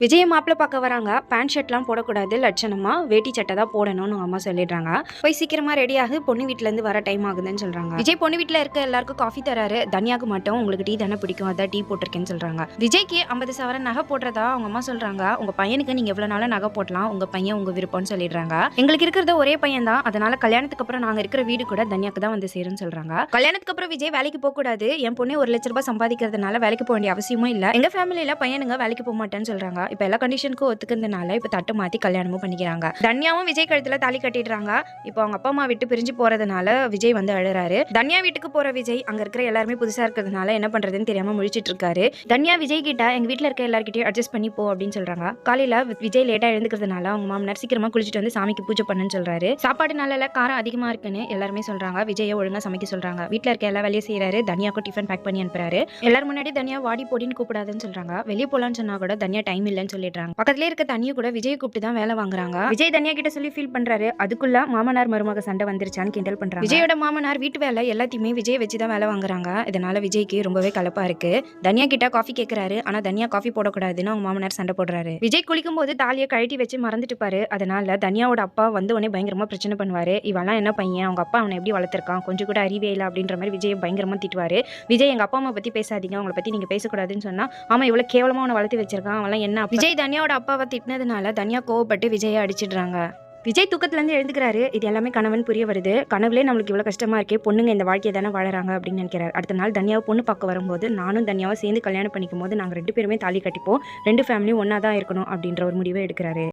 விஜய மாப்பிள பார்க்க வராங்க. பேண்ட் ஷர்ட்லாம் போடக்கூடாது, லட்சணமா வேட்டி சட்டை தான் போடணும்னு அவங்க அம்மா சொல்லிடுறாங்க. போய் சீக்கிரமா ரெடியாகு, பொண்ணு வீட்லேருந்து வர டைம் ஆகுதுன்னு சொல்றாங்க. விஜய் பொண்ணு வீட்டில் இருக்க எல்லாருக்கும் காஃபி தராரு. தனியாக்கு மட்டும் உங்களுக்கு டீ தானே பிடிக்கும், அதான் டீ போட்டிருக்கேன்னு சொல்றாங்க. விஜய்க்கு 50 சவரன் நகை போடுறதா அவங்க அம்மா சொல்றாங்க. உங்க பையனுக்கு நீங்க எவ்வளவு நாள நகை போடலாம், உங்க பையன் உங்க விருப்பம்னு சொல்லிடுறாங்க. எங்களுக்கு இருக்கிறது ஒரே பையன் தான், அதனால கல்யாணத்துக்கு அப்புறம் நாங்க இருக்கிற வீடு கூட தனியாக்கு தான் வந்து சேரும்னு சொல்றாங்க. கல்யாணத்துக்கு அப்புறம் விஜய் வேலைக்கு போக கூடாது, என் பொண்ணு 1 லட்ச ரூபாய் சம்பாதிக்கிறதுனால வேலைக்கு போக வேண்டிய அவசியமும் இல்ல, எங்க ஃபேமிலியில பையனுங்க வேலைக்கு போக மாட்டேன்னு சொல்றாங்க. இப்ப எல்லா கண்டிஷனுக்கும் ஒத்துக்கிறதுனால இப்ப தட்டு மாத்தி கல்யாணமும் பண்ணிக்கிறாங்க. தன்யாவும் விஜய் கழுத்துல தாலி கட்டிடுறாங்க. இப்போ அவங்க அப்பா அம்மா விட்டு பிரிஞ்சு போறதுனால விஜய் வந்து அழுறாரு. தன்யா வீட்டுக்கு போற விஜய் அங்க இருக்கிற எல்லாருமே புதுசா இருக்கிறதுனால என்ன பண்றதுன்னு தெரியாம முழிச்சிட்டு இருக்காரு. தன்யா விஜய் கிட்ட எங்க வீட்டுல இருக்க எல்லார்கிட்டயும் அட்ஜஸ்ட் பண்ணி போ அப்படின்னு சொல்றாங்க. காலையில விஜய் லேட்டா எழுந்துக்கிறதுனால அவங்க மாமனார் சீக்கிரமா குளிச்சுட்டு வந்து சாமிக்கு பூஜை பண்ணுன்னு சொல்றாரு. சாப்பாடு நல்ல காரம் அதிகமா இருக்குன்னு எல்லாருமே சொல்றாங்க. விஜயை ஒழுங்கா சமைக்க சொல்றாங்க. வீட்டுல இருக்க எல்லா வேலையும் செய்யறாரு. தன்யாக்கும் டிஃபன் பேக் பண்ணி அனுப்புறாரு. எல்லாரும் முன்னாடி தன்யா வாடி போடின்னு கூப்பிடாதுன்னு சொல்றாங்க. வெளியே போலான்னு சொன்னா கூட தன்யா டைம் இல்லைன்னு சொல்லிடுறாங்க. பக்கத்துல இருக்க தனியும் கூட விஜய் கூப்பிட்டு தான் வேலை வாங்குறாங்க. விஜய் தன்யா கிட்ட சொல்லி ஃபீல் பண்றாரு. அதுக்குள்ள மாமனார் மருமக சண்டை வந்துருச்சான்னு கிண்டல் பண்றாங்க. விஜயோட மாமனார் வீட்டு வேலை எல்லாத்தையுமே விஜய் வச்சு தான் வேலை வாங்குறாங்க. இதனால விஜய்க்கு ரொம்பவே கலப்பா இருக்கு. தன்யா கிட்ட காஃபி கேட்கிறாரு. ஆனா தன்யா காஃபி போடக்கூடாதுன்னு அவங்க மாமனார் சண்டை போடுறாரு. விஜய் குளிக்கும் போது தாலியை கழட்டி வச்சு மறந்துட்டு பாரு. அதனால தன்யாவோட அப்பா வந்து உடனே பயங்கரமா பிரச்சனை பண்ணுவாரு. இவெல்லாம் என்ன பையன், அவங்க அப்பா அவனை எப்படி வளர்த்திருக்கான், கொஞ்சம் கூட அறிவே இல்லை அப்படின்ற மாதிரி விஜய் பயங்கரமா திட்டுவாரு. விஜய் எங்க அப்பா அம்மா பத்தி பேசாதீங்க, அவங்களை பத்தி நீங்க பேசக்கூடாதுன்னு சொன்னா, ஆமா இவ்வளவு கேவலமா அவனை வளர்த்து வச்சிருக்கான், அவன் என்ன. விஜய் தன்யாவோட அப்பாவை திட்டினதுனால தன்யா கோவப்பட்டு விஜயை அடிச்சிடுறாங்க. விஜய் தூக்கத்துல இருந்து எழுந்துக்கிறாரு. இது எல்லாமே கணவன் புரிய வருது. கனவுலே நம்மளுக்கு இவ்வளவு கஷ்டமா இருக்கே, பொண்ணுங்க இந்த வாழ்க்கையை தானே வாழறாங்க அப்படின்னு நினைக்கிறாரு. அடுத்த நாள் தன்யாவை பொண்ணு பார்க்க வரும்போது நானும் தன்யாவை சேர்ந்து கல்யாணம் பண்ணிக்கும் போது நாங்க 2 பேருமே தாலி கட்டிப்போம், 2 ஃபேமிலியும் ஒன்னா தான் இருக்கணும் அப்படின்ற ஒரு முடிவை எடுக்கிறாரு.